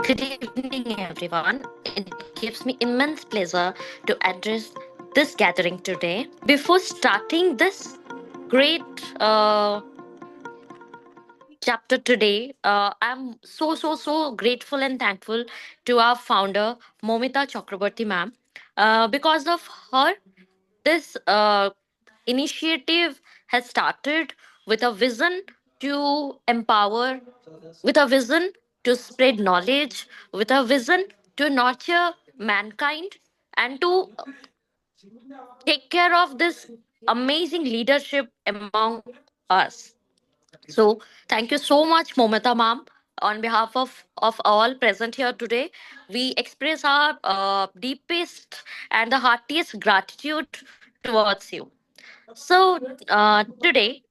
Good evening, everyone. It gives me immense pleasure to address this gathering today. Before starting this great chapter today, I'm so grateful and thankful to our founder, Momita Chakraborty ma'am. Because of her, this initiative has started with a vision to empower, with a vision to spread knowledge, with a vision to nurture mankind, and to take care of this amazing leadership among us. So, thank you so much, Momita ma'am. On behalf of all present here today, we express our deepest and the heartiest gratitude towards you. So, today,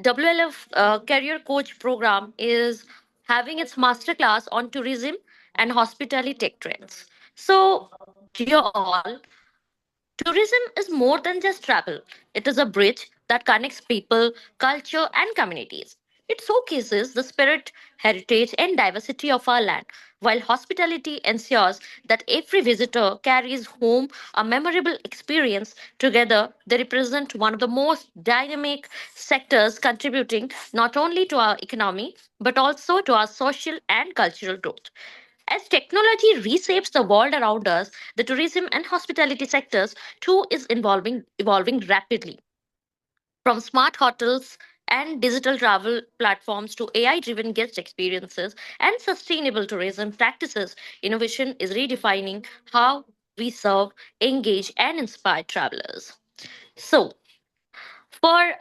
WLF Career Coach Program is having its masterclass on tourism and hospitality tech trends. So, dear all, tourism is more than just travel. It is a bridge that connects people, culture, and communities. It showcases the spirit, heritage, and diversity of our land, while hospitality ensures that every visitor carries home a memorable experience. Together, they represent one of the most dynamic sectors contributing not only to our economy but also to our social and cultural growth. As technology reshapes the world around us, the tourism and hospitality sectors too is evolving rapidly. From smart hotels and digital travel platforms to AI-driven guest experiences and sustainable tourism practices, innovation is redefining how we serve, engage, and inspire travelers. So, for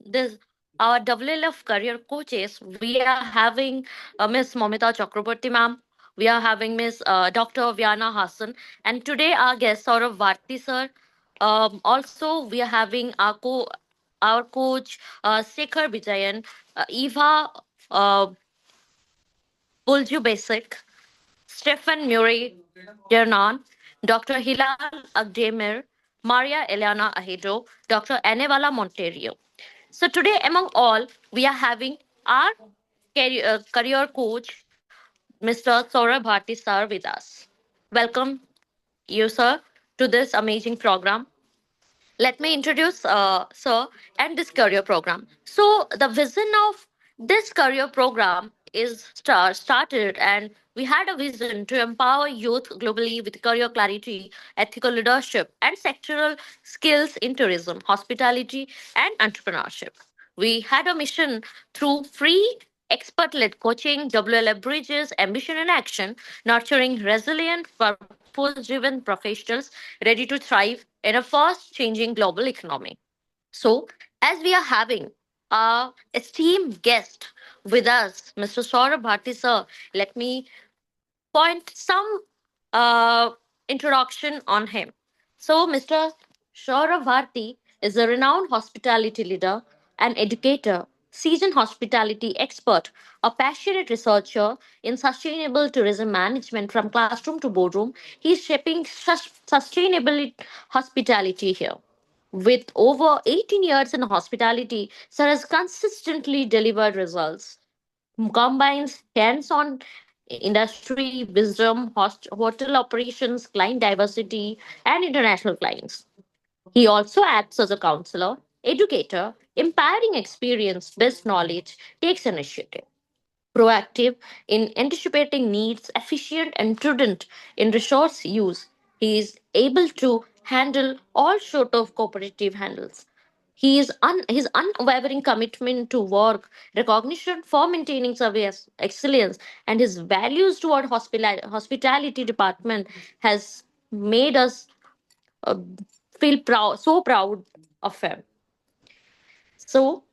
this our WLF career coaches, we are having Miss Momita Chakraborty ma'am, we are having Miss Dr. Viana Hassan, and today our guest Saurabh Bharti sir. Also, we are having our coach Sekhar Vijayan, Eva uh, Bulju Basic, Stefan Murray Jernan, Dr. Hilal Agdemir, Maria Eliana Ahedo, Dr. Anevala Monterio. So today, among all, we are having our career coach, Mr. Saurabh Bharti sir, with us. Welcome you, sir, to this amazing program. Let me introduce sir and this career program. So the vision of this career program is started, and we had a vision to empower youth globally with career clarity, ethical leadership, and sectoral skills in tourism, hospitality, and entrepreneurship. We had a mission through free expert led coaching, WLF Bridges, Ambition in Action, nurturing resilient, purpose driven professionals ready to thrive in a fast changing global economy. So, as we are having our esteemed guest with us, Mr. Saurabh Bharti sir, let me point some uh, introduction on him. So, Mr. Saurabh Bharti is a renowned hospitality leader, an educator, seasoned hospitality expert, a passionate researcher in sustainable tourism management from classroom to boardroom. He's shaping sustainable hospitality here. With over 18 years in hospitality, Sir has consistently delivered results, combines hands-on industry wisdom, hotel operations, client diversity, and international clients. He also acts as a counselor, educator, empowering experience, best knowledge, takes initiative, proactive in anticipating needs, efficient and prudent in resource use. He is able to handle all sort of cooperative handles. His unwavering commitment to work, recognition for maintaining service excellence, and his values toward hospitality department has made us uh, feel proud, so proud of him. So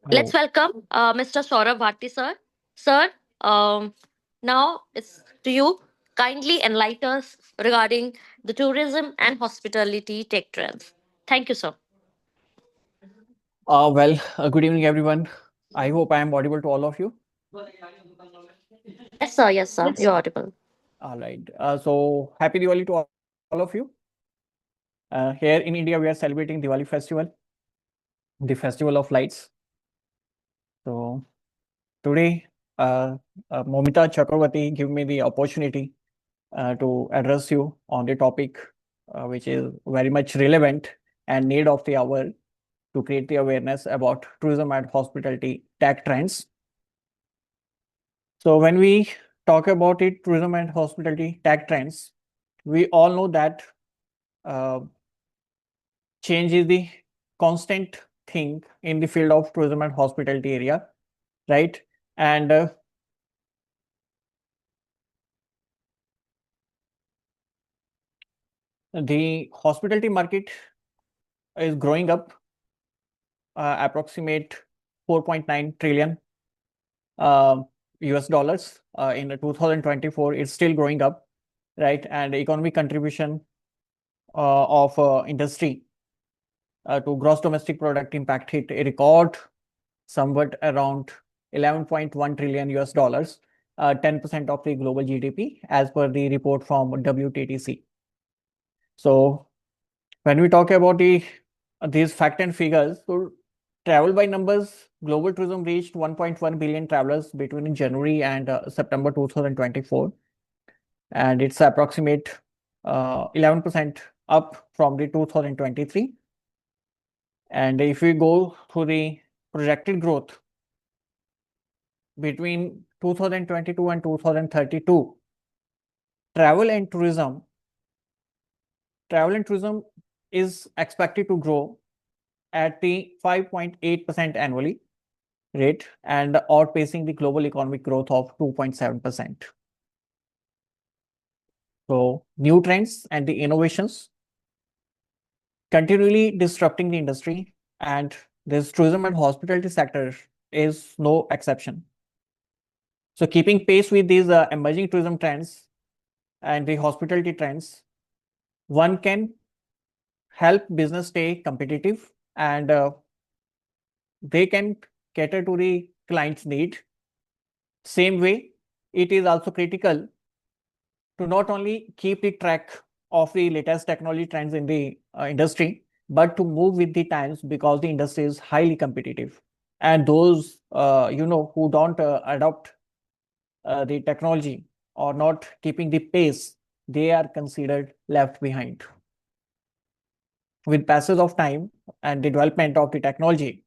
let's Oh, welcome Mr. Saurabh Bharti, sir. Sir, now it's to you. Kindly enlighten us regarding the tourism and hospitality tech trends. Thank you, sir. good evening, everyone. I hope I am audible to all of you. Yes, sir. Yes, sir. You're audible. All right. So, happy Diwali to all of you. Here in India, we are celebrating Diwali festival. the Festival of Lights. So today, Momita Chakravarti give me the opportunity to address you on the topic, which is very much relevant and need of the hour to create the awareness about tourism and hospitality tech trends. So when we talk about it, tourism and hospitality tech trends, we all know that uh, change is the constant thing in the field of tourism and hospitality area, right? And the hospitality market is growing up, approximate 4.9 trillion uh, US dollars in 2024. It's still growing up, right? And economic contribution of industry to gross domestic product impact hit a record somewhat around 11.1 trillion US dollars, 10% of the global GDP, as per the report from WTTC. So when we talk about these fact and figures, so travel by numbers, global tourism reached 1.1 billion travelers between January and September 2024, and it's approximate 11% up from the 2023. And if we go through the projected growth between 2022 and 2032, travel and tourism, travel and tourism is expected to grow at the 5.8% annually rate and outpacing the global economic growth of 2.7%. So new trends and the innovations continually disrupting the industry, and this tourism and hospitality sector is no exception. So keeping pace with these emerging tourism trends and the hospitality trends, one can help business stay competitive, and they can cater to the client's need. Same way, it is also critical to not only keep the track of the latest technology trends in the industry, but to move with the times, because the industry is highly competitive. And those who don't adopt the technology or not keeping the pace, they are considered left behind. With passage of time and the development of the technology,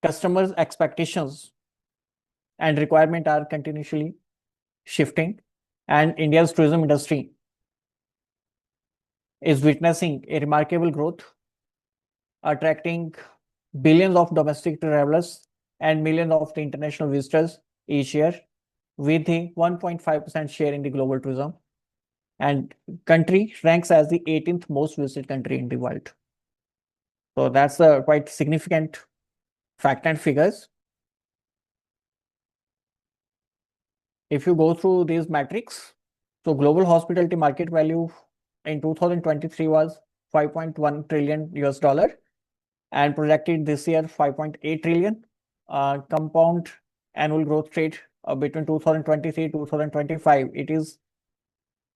customers' expectations and requirement are continuously shifting, and India's tourism industry is witnessing a remarkable growth, attracting billions of domestic travelers and millions of the international visitors each year, with a 1.5% share in the global tourism. And country ranks as the 18th most visited country in the world. So that's a quite significant fact and figures. If you go through these metrics, so global hospitality market value in 2023 was 5.1 trillion US dollar, and projected this year 5.8 trillion. Compound annual growth rate between 2023 2025, it was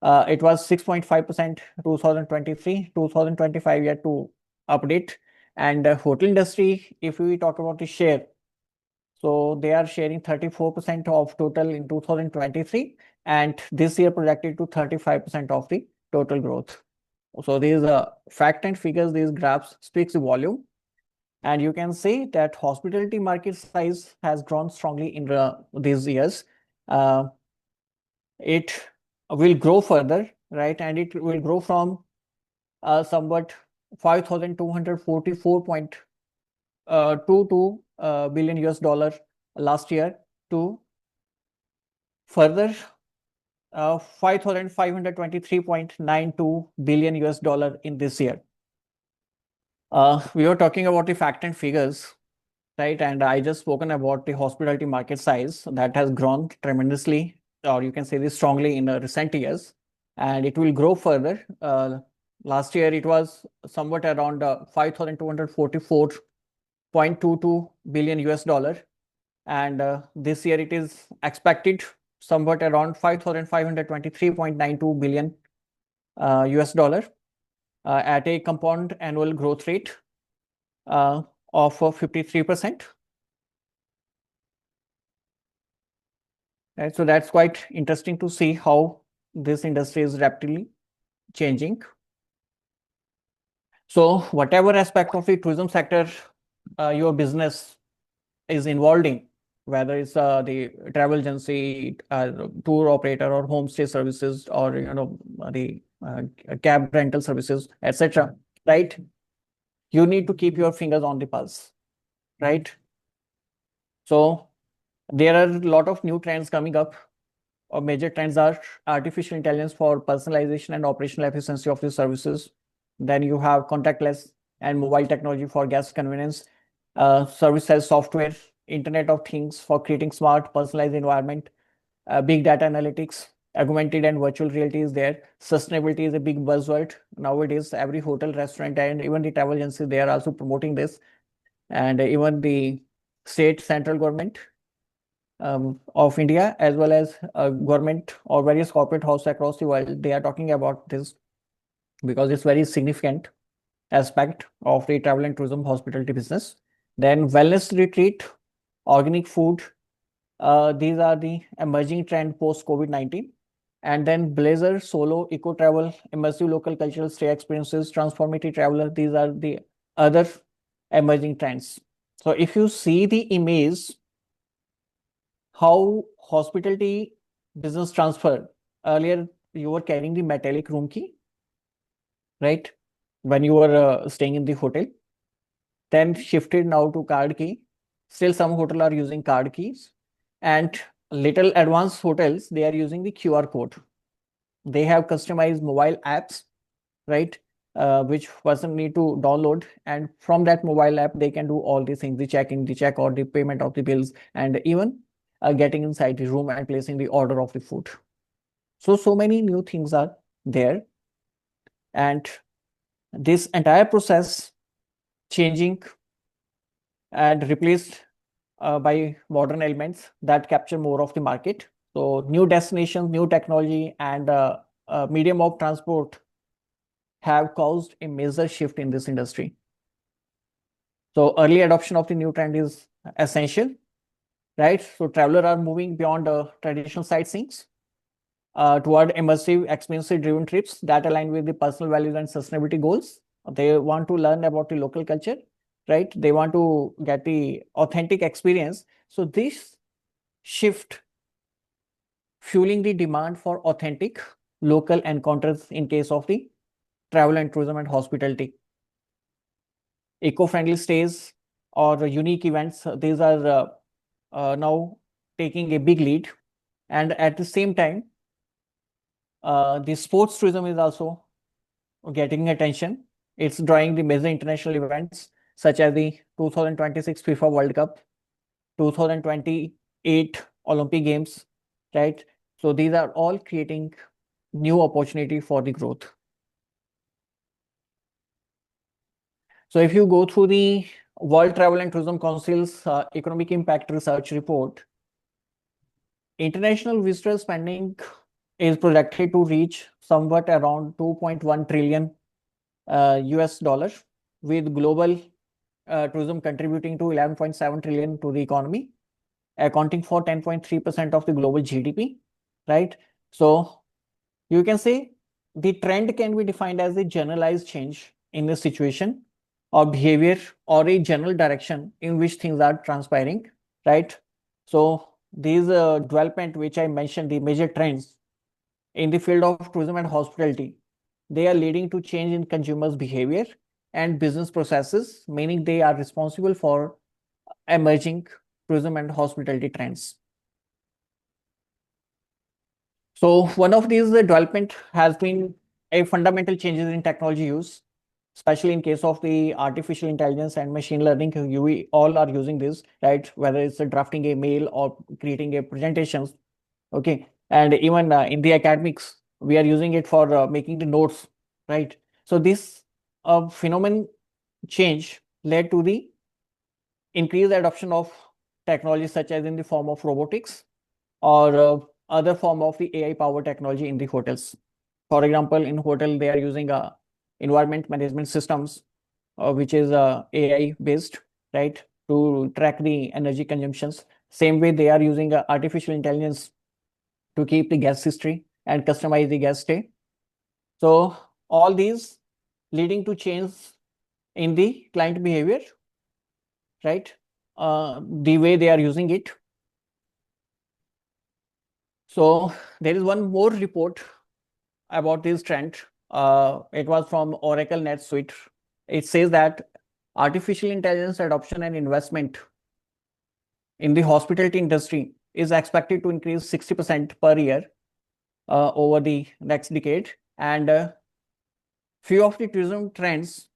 6.5% 2023, 2025 yet to update. And hotel industry, if we talk about the share, so they are sharing 34% of total in 2023, and this year projected to 35% of the total growth. So these fact and figures, these graphs speaks the volume. And you can say that hospitality market size has grown strongly in these years. It will grow further, right? And it will grow from somewhat 5,244.22 billion US dollar last year to further 5,523.92 billion US dollar in this year. We were talking about the fact and figures, right? And I just spoken about the hospitality market size that has grown tremendously, or you can say this strongly in recent years, and it will grow further. Last year, it was somewhat around 5,244.22 billion US dollar, and this year it is expected somewhat around 5,523.92 billion US dollar at a compound annual growth rate of 53%. Right? So that's quite interesting to see how this industry is rapidly changing. So whatever aspect of the tourism sector your business is involved in, whether it's the travel agency, tour operator, or homestay services, or the cab rental services, etc. Right? You need to keep your fingers on the pulse, right? So there are a lot of new trends coming up. Or major trends are artificial intelligence for personalization and operational efficiency of the services. Then you have contactless and mobile technology for guest convenience, service as software, Internet of Things for creating smart, personalized environment, big data analytics, augmented and virtual reality is there. Sustainability is a big buzzword nowadays. Every hotel, restaurant, and even the travel agency, they are also promoting this. And even the state central government of India, as well as government or various corporate houses across the world, they are talking about this because it's very significant aspect of the travel and tourism hospitality business. Then wellness retreat, organic food, these are the emerging trend post COVID-19. And then blazer, solo, eco travel, immersive local cultural stay experiences, transformative traveler, these are the other emerging trends. So if you see the image, how hospitality business transfer, earlier you were carrying the metallic room key, right? When you were staying in the hotel, then shifted now to card key. Still some hotel are using card keys, and little advanced hotels, they are using the QR code. They have customized mobile apps, right? Which person need to download, and from that mobile app they can do all these things, the checking, the check, or the payment of the bills, and even getting inside the room and placing the order of the food. So many new things are there, and this entire process changing and replaced by modern elements that capture more of the market. So new destinations, new technology, and medium of transport have caused a major shift in this industry. So early adoption of the new trend is essential, right? So travelers are moving beyond traditional sightseeing toward immersive, experience-driven trips that align with the personal values and sustainability goals. They want to learn about the local culture, right? They want to get the authentic experience. So this shift fueling the demand for authentic local encounters in case of the travel and tourism and hospitality. Eco-friendly stays or unique events, these are now taking a big lead. And at the same time, the sports tourism is also getting attention. It's drawing the major international events such as the 2026 FIFA World Cup, 2028 Olympic Games, right? So these are all creating new opportunity for the growth. So if you go through the World Travel and Tourism Council's Economic Impact Research report, international visitor spending is projected to reach somewhat around 2.1 trillion US dollars, with global tourism contributing to 11.7 trillion to the economy, accounting for 10.3% of the global GDP, right? So you can say the trend can be defined as a generalized change in the situation or behavior or a general direction in which things are transpiring, right? So these development which I mentioned, the major trends in the field of tourism and hospitality, they are leading to change in consumers' behavior and business processes, meaning they are responsible for emerging tourism and hospitality trends. So one of these development has been a fundamental changes in technology use, especially in case of the artificial intelligence and machine learning. We all are using this, right? Whether it's drafting a mail or creating a presentations, okay? And even in the academics, we are using it for making the notes, right? So this phenomenon change led to the increased adoption of technology such as in the form of robotics or other form of the AI powered technology in the hotels. For example, in hotel, they are using environment management systems, which is AI based. right, to track the energy consumptions. Same way they are using artificial intelligence to keep the guest history and customize the guest stay. So all these leading to change in the client behavior, right? The way they are using it. So there is one more report about this trend. It was from Oracle NetSuite. It says that artificial intelligence adoption and investment in the hospitality industry is expected to increase 60% per year over the next decade. And few of the tourism trends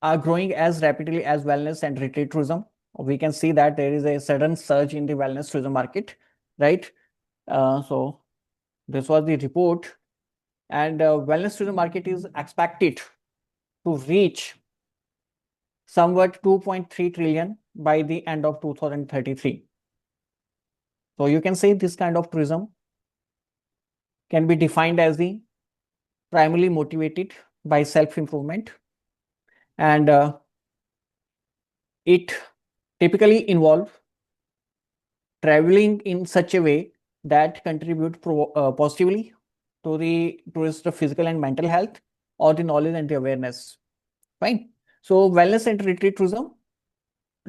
are growing as rapidly as wellness and retreat tourism. We can see that there is a sudden surge in the wellness tourism market, right? So this was the report, and wellness tourism market is expected to reach somewhat 2.3 trillion by the end of 2033. So you can say this kind of tourism can be defined as the primarily motivated by self-improvement, and it typically involves traveling in such a way that contribute positively to the tourist physical and mental health or the knowledge and the awareness. Fine. So wellness and retreat tourism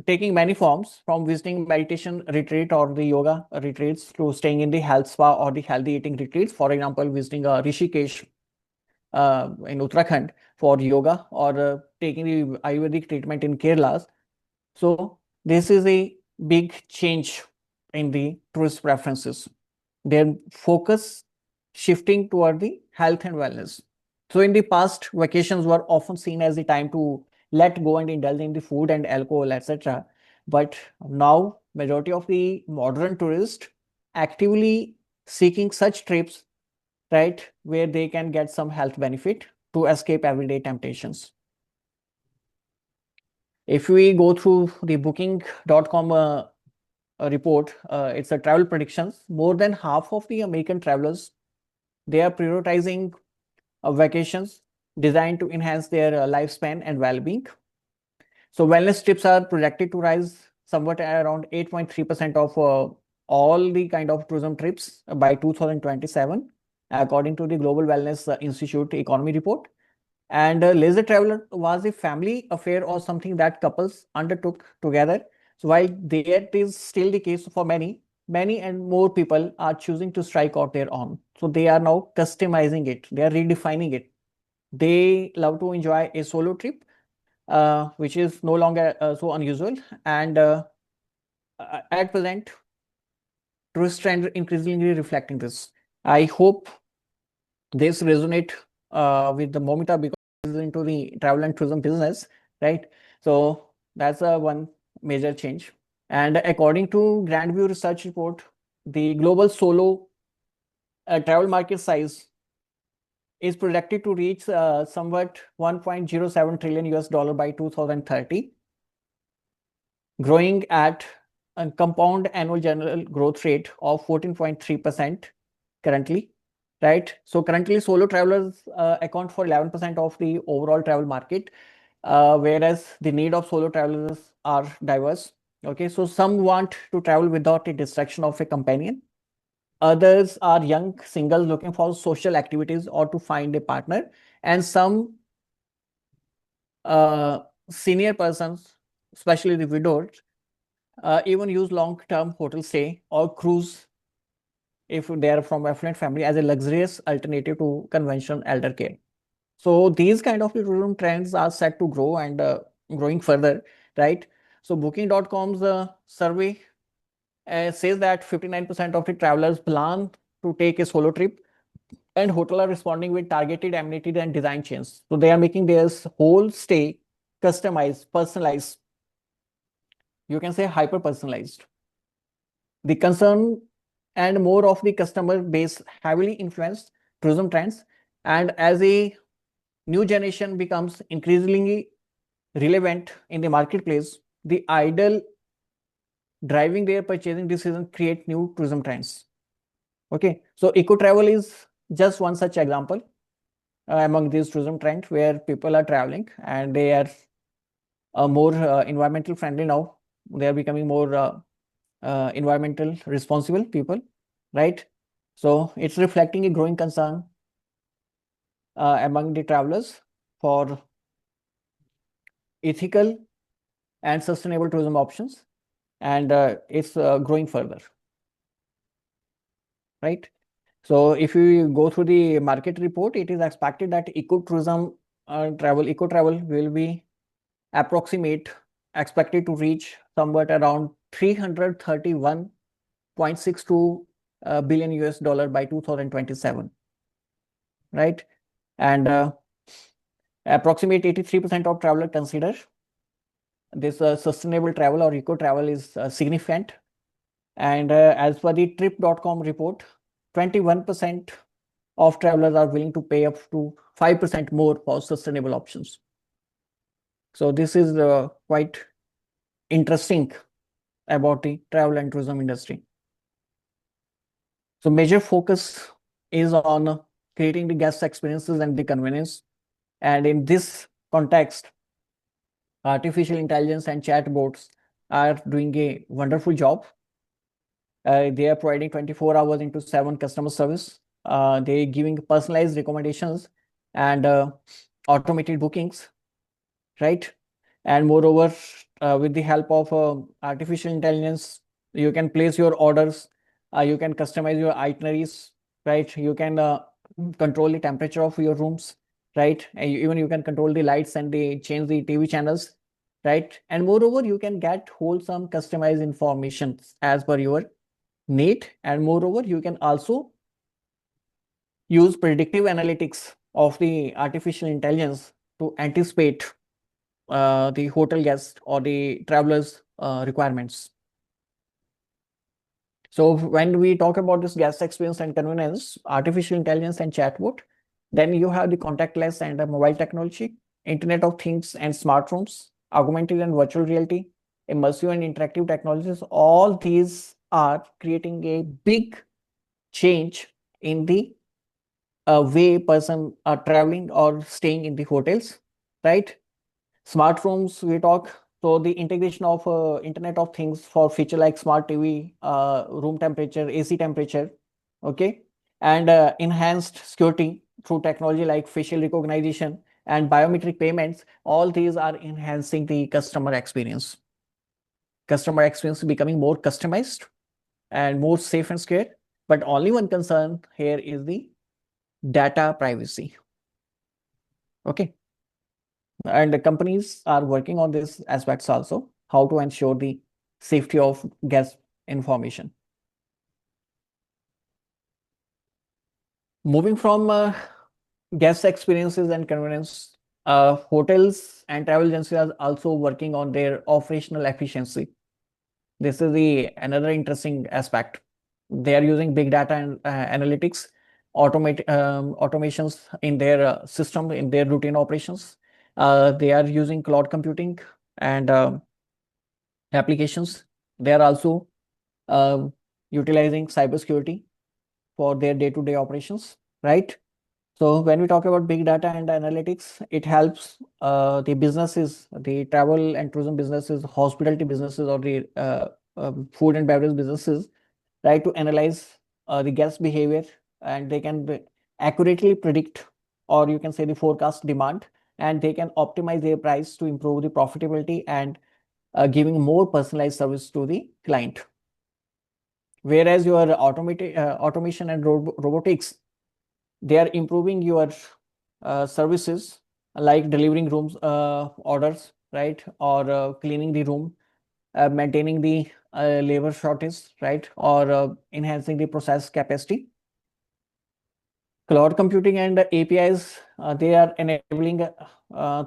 taking many forms, from visiting meditation retreat or the yoga retreats to staying in the health spa or the healthy eating retreats. For example, visiting Rishikesh in Uttarakhand for yoga, or taking the Ayurvedic treatment in Kerala. So this is a big change in the tourist preferences. Their focus shifting toward the health and wellness. So in the past, vacations were often seen as the time to let go and indulge in the food and alcohol, etc. But now, majority of the modern tourists actively seeking such trips, right, where they can get some health benefit to escape everyday temptations. If we go through the booking.com report, it's a travel predictions. More than half of the American travelers, they are prioritizing vacations designed to enhance their lifespan and well-being. So wellness trips are projected to rise somewhat at around 8.3% of all the kind of tourism trips by 2027, according to the Global Wellness Institute economy report. And leisure travel was a family affair or something that couples undertook together. So while that is still the case for many, many and more people are choosing to strike out their own. So they are now customizing it. They are redefining it. They love to enjoy a solo trip, which is no longer so unusual. And at present, tourist trend increasingly reflecting this. I hope this resonate with the Momita, because is into the travel and tourism business, right? So that's one major change. And according to Grandview research report, the global solo travel market size is projected to reach somewhat 1.07 trillion US dollar by 2030, growing at a compound annual general growth rate of 14.3% currently, right? So currently solo travelers account for 11% of the overall travel market, whereas the need of solo travelers are diverse. Okay, so some want to travel without the distraction of a companion. Others are young singles looking for social activities or to find a partner. And some senior persons, especially the widowed, even use long-term hotel stay or cruise if they are from affluent family as a luxurious alternative to conventional elder care. So these kind of tourism trends are set to grow and growing further, right? So Booking.com's survey says that 59% of the travelers plan to take a solo trip, and hotel are responding with targeted amenities and design changes. So they are making their whole stay customized, personalized. You can say hyper personalized. The concern and more of the customer base heavily influenced tourism trends. And as a new generation becomes increasingly relevant in the marketplace, the ideal driving their purchasing decision create new tourism trends. Okay, so eco travel is just one such example among these tourism trends where people are traveling and they are more environmental friendly now. They are becoming more environmental responsible people, right? So it's reflecting a growing concern among the travelers for ethical and sustainable tourism options, and it's growing further, right? So if you go through the market report, it is expected that eco travel will be approximate expected to reach somewhat around 331.62 billion US dollar by 2027, right? And approximate 83% of travelers consider this sustainable travel or eco travel is significant. And as per the trip.com report, 21% of travelers are willing to pay up to 5% more for sustainable options. So this is quite interesting about the travel and tourism industry. So major focus is on creating the guest experiences and the convenience. And in this context, artificial intelligence and chatbots are doing a wonderful job. They are providing 24 hours into 7 customer service. They giving personalized recommendations and automated bookings, right? And moreover, with the help of artificial intelligence, you can place your orders, you can customize your itineraries, right? You can control the temperature of your rooms, right? And even you can control the lights and they change the TV channels, right? And moreover, you can get wholesome customized information as per your need. And moreover, you can also use predictive analytics of the artificial intelligence to anticipate the hotel guest or the travelers requirements. So when we talk about this guest experience and convenience, artificial intelligence and chatbot, then you have the contactless and mobile technology, internet of things and smartphones, augmented and virtual reality, immersive and interactive technologies. All these are creating a big change in the way person are traveling or staying in the hotels, right? Smart rooms, we talk. So the integration of Internet of Things for feature like smart TV, room temperature, AC temperature, okay, and enhanced security through technology like facial recognition and biometric payments. All these are enhancing the customer experience. Customer experience is becoming more customized and more safe and secure. But only one concern here is the data privacy. Okay. And the companies are working on these aspects also, how to ensure the safety of guest information. Moving from guest experiences and convenience, hotels and travel agencies are also working on their operational efficiency. This is the another interesting aspect. They are using big data and analytics, automations in their system, in their routine operations. They are using cloud computing and applications. They are also uh, utilizing cybersecurity for their day-to-day operations, right? So when we talk about big data and analytics, it helps the businesses, the travel and tourism businesses, hospitality businesses, or the food and beverage businesses, right, to analyze the guest behavior, and they can accurately predict, or you can say the forecast demand, and they can optimize their price to improve the profitability and giving more personalized service to the client. Whereas your automation and robotics, they are improving your services like delivering rooms orders, right, or cleaning the room, maintaining the labor shortage, right, or enhancing the process capacity. Cloud computing and APIs, they are enabling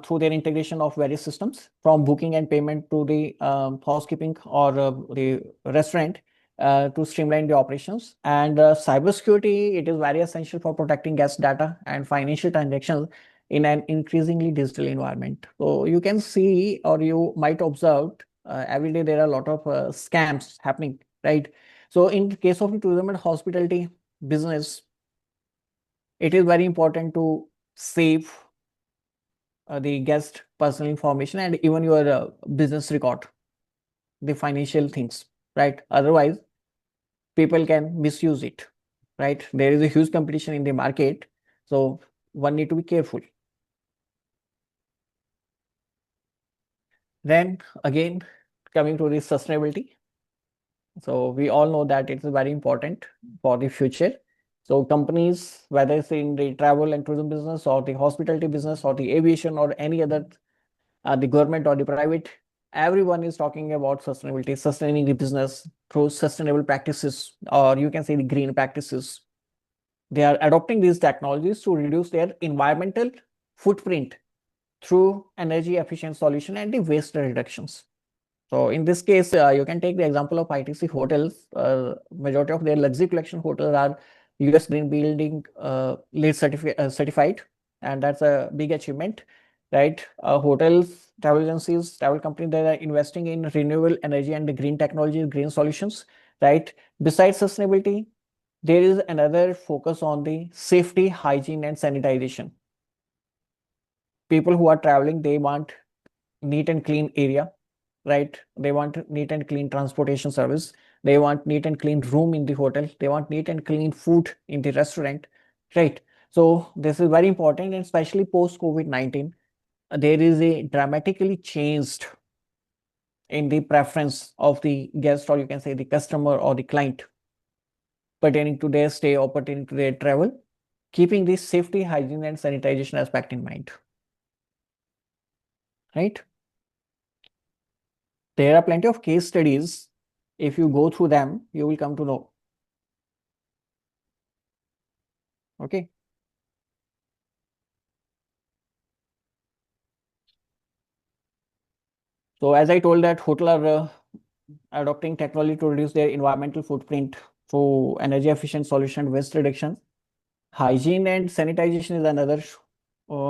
through their integration of various systems from booking and payment to the housekeeping or the restaurant to streamline the operations. And cybersecurity, it is very essential for protecting guest data and financial transactions in an increasingly digital environment. So you can see, or you might observe, every day there are a lot of scams happening, right? So in the case of the tourism and hospitality business, it is very important to save the guest personal information and even your business record, the financial things, right? Otherwise, people can misuse it, right? There is a huge competition in the market, so one need to be careful. Then again, coming to the sustainability. So we all know that it's very important for the future. So companies, whether it's in the travel and tourism business or the hospitality business or the aviation or any other, the government or the private, everyone is talking about sustainability, sustaining the business through sustainable practices, or you can say the green practices. They are adopting these technologies to reduce their environmental footprint through energy efficient solution and the waste reductions. So in this case, you can take the example of ITC hotels. Majority of their luxury collection hotels are US Green Building LEED certified, and that's a big achievement, right? Hotels, travel agencies, travel companies that are investing in renewable energy and the green technology, green solutions, right? Besides sustainability, there is another focus on the safety, hygiene, and sanitization. People who are traveling, they want neat and clean area, right? They want neat and clean transportation service. They want neat and clean room in the hotel. They want neat and clean food in the restaurant, right? So this is very important, and especially post COVID-19, there is a dramatically changed in the preference of the guest, or you can say the customer or the client, pertaining to their stay or pertaining to their travel, keeping the safety, hygiene, and sanitization aspect in mind, right? There are plenty of case studies. If you go through them, you will come to know. Okay. So as I told that hotel are adopting technology to reduce their environmental footprint through energy efficient solution, waste reduction. Hygiene and sanitization is another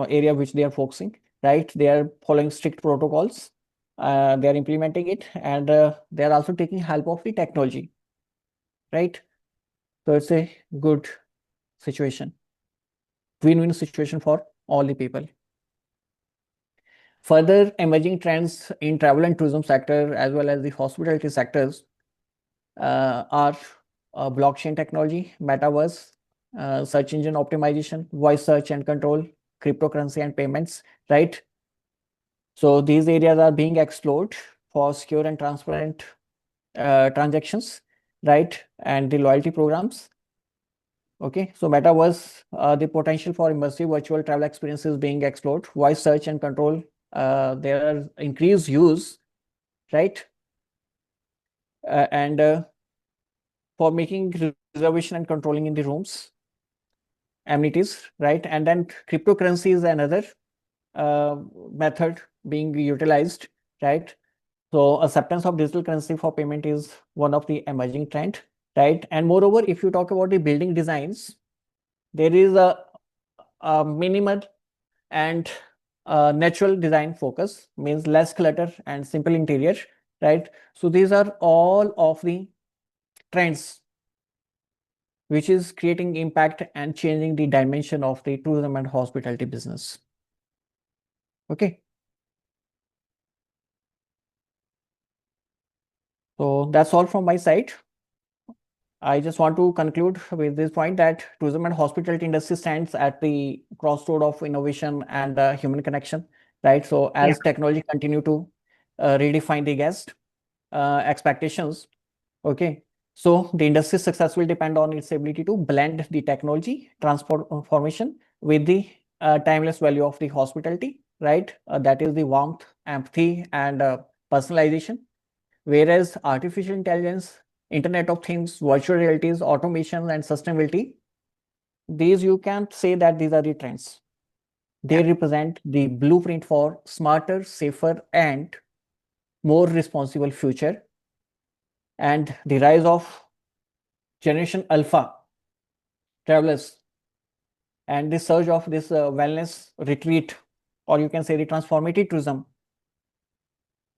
area which they are focusing, right? They are following strict protocols. They are implementing it, and they are also taking help of the technology, right? So it's a good situation, win-win situation for all the people. Further emerging trends in travel and tourism sector as well as the hospitality sectors are blockchain technology, metaverse, search engine optimization, voice search and control, cryptocurrency and payments, right? So these areas are being explored for secure and transparent transactions, right? And the loyalty programs. Okay, so metaverse, the potential for immersive virtual travel experiences being explored, voice search and control, there are increased use, right? And for making reservation and controlling in the rooms, amenities, right? And then cryptocurrency is another method being utilized, right? So acceptance of digital currency for payment is one of the emerging trend, right? And moreover, if you talk about the building designs, there is a minimal and natural design focus, means less clutter and simple interior, right? So these are all of the trends which is creating impact and changing the dimension of the tourism and hospitality business. Okay. So that's all from my side. I just want to conclude with this point that tourism and hospitality industry stands at the crossroad of innovation and human connection, right? So as technology continue to redefine the guest expectations, okay. So the industry's success will depend on its ability to blend the technology transformation with the timeless value of the hospitality, right? That is the warmth, empathy, and personalization. Whereas artificial intelligence, Internet of Things, virtual realities, automation, and sustainability, these you can say that these are the trends. They represent the blueprint for smarter, safer, and more responsible future. And the rise of Generation Alpha travelers and the surge of this wellness retreat, or you can say the transformative tourism.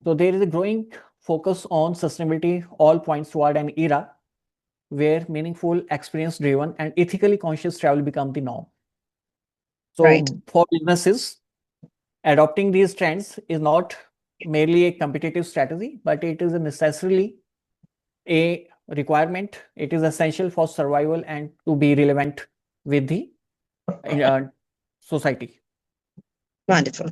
So there is a growing focus on sustainability, all points toward an era where meaningful, experience-driven, and ethically conscious travel become the norm. So for businesses, Adopting these trends is not merely a competitive strategy, but it is a necessarily a requirement. It is essential for survival and to be relevant with the society. Wonderful.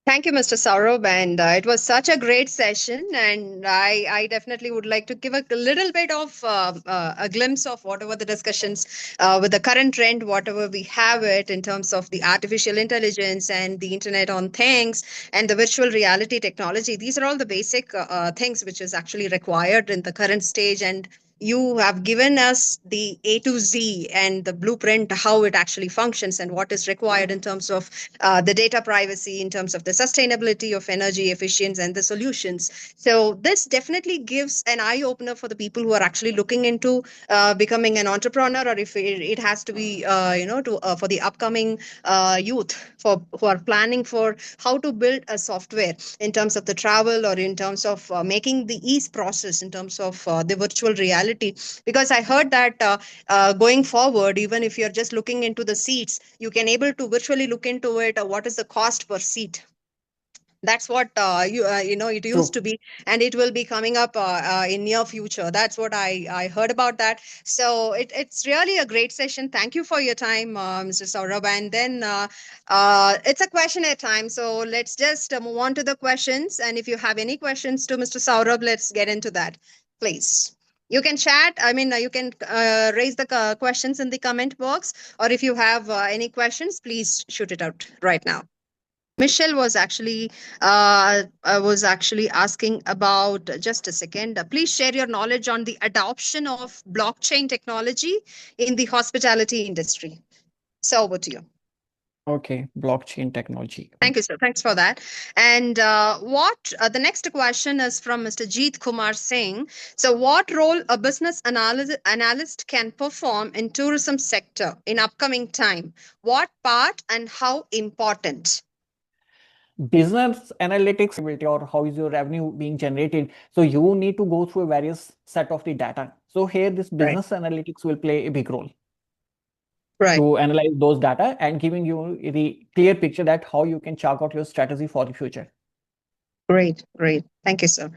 Thank you, Mr. Saurabh. And it was such a great session. And I definitely would like to give a little bit of a glimpse of whatever the discussions with the current trend, whatever we have it in terms of the artificial intelligence and the Internet on Things and the virtual reality technology. These are all the basic things which is actually required in the current stage. And you have given us the A to Z and the blueprint, how it actually functions and what is required in terms of the data privacy, in terms of the sustainability of energy efficiency and the solutions. So this definitely gives an eye opener for the people who are actually looking into becoming an entrepreneur, or if it has to be, for the upcoming youth for who are planning for how to build a software in terms of the travel or in terms of making the ease process in terms of the virtual reality. Because I heard that going forward, even if you're just looking into the seats, you can able to virtually look into it. What is the cost per seat? That's what it used to be, and it will be coming up in near future. That's what I heard about that. So it's really a great session. Thank you for your time, Mr. Saurabh. And then it's a questionnaire time, so let's just move on to the questions. And if you have any questions to Mr. Saurabh, let's get into that, please. You can chat. I mean, you can raise the questions in the comment box, or if you have any questions, please shoot it out right now. Michelle was actually asking about, just a second. Please share your knowledge on the adoption of blockchain technology in the hospitality industry. So over to you. Okay, blockchain technology. Thank you, sir. Thanks for that. And the next question is from Mr. Jeet Kumar Singh. So, what role a business analyst can perform in tourism sector in upcoming time? What part and how important? Business analytics or how is your revenue being generated, so you need to go through a various set of the data. So here this business analytics will play a big role to analyze those data and giving you the clear picture that how you can chart out your strategy for the future. Great. Thank you, sir.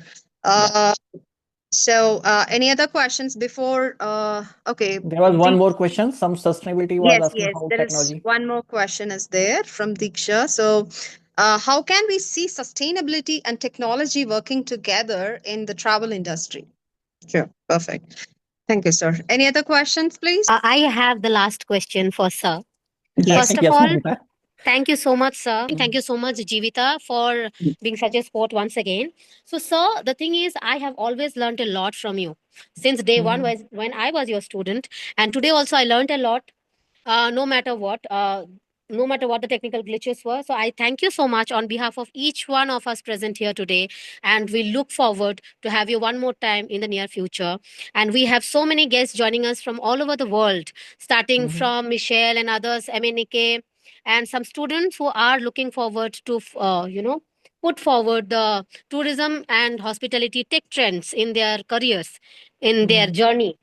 So any other questions before okay, there was one more question. Some sustainability was asking yes, how there technology. is one more question is there from Diksha. So how can we see sustainability and technology working together in the travel industry? Sure, perfect. Thank you, sir. Any other questions, please? I have the last question for sir. Yes. First of Yes, all, Jeevitha. thank you so much, sir. Thank you so much, Jeevitha, for being such a sport once again. So, sir, the thing is, I have always learned a lot from you since day one was when I was your student, and today also I learned a lot. No matter what, no matter what the technical glitches were. So I thank you so much on behalf of each one of us present here today, and we look forward to have you one more time in the near future. And we have so many guests joining us from all over the world, starting from Michelle and others, MNK, and some students who are looking forward to, put forward the tourism and hospitality tech trends in their careers, in their journey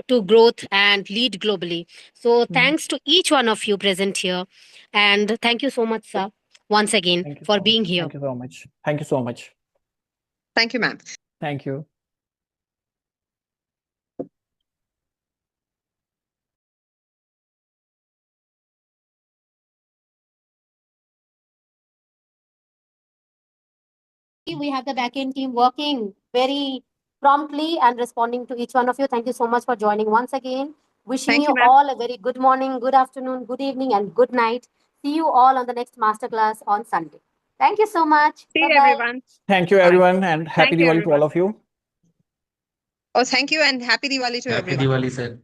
to growth and lead globally. So thanks to each one of you present here. And thank you so much, sir, once again for being here. Thank you so much. Thank you so much. Thank you, ma'am. Thank you. We have the backend team working very promptly and responding to each one of you. Thank you so much for joining once again. Wishing Thank you, you ma'am. all a very good morning, good afternoon, good evening, and good night. See you all on the next masterclass on Sunday. Thank you so much. See you, Bye-bye. everyone. Thank you, Bye. everyone, and happy Thank you, Diwali to all everyone. of you. Oh, thank you, and happy Diwali to Happy everyone. Diwali, sir.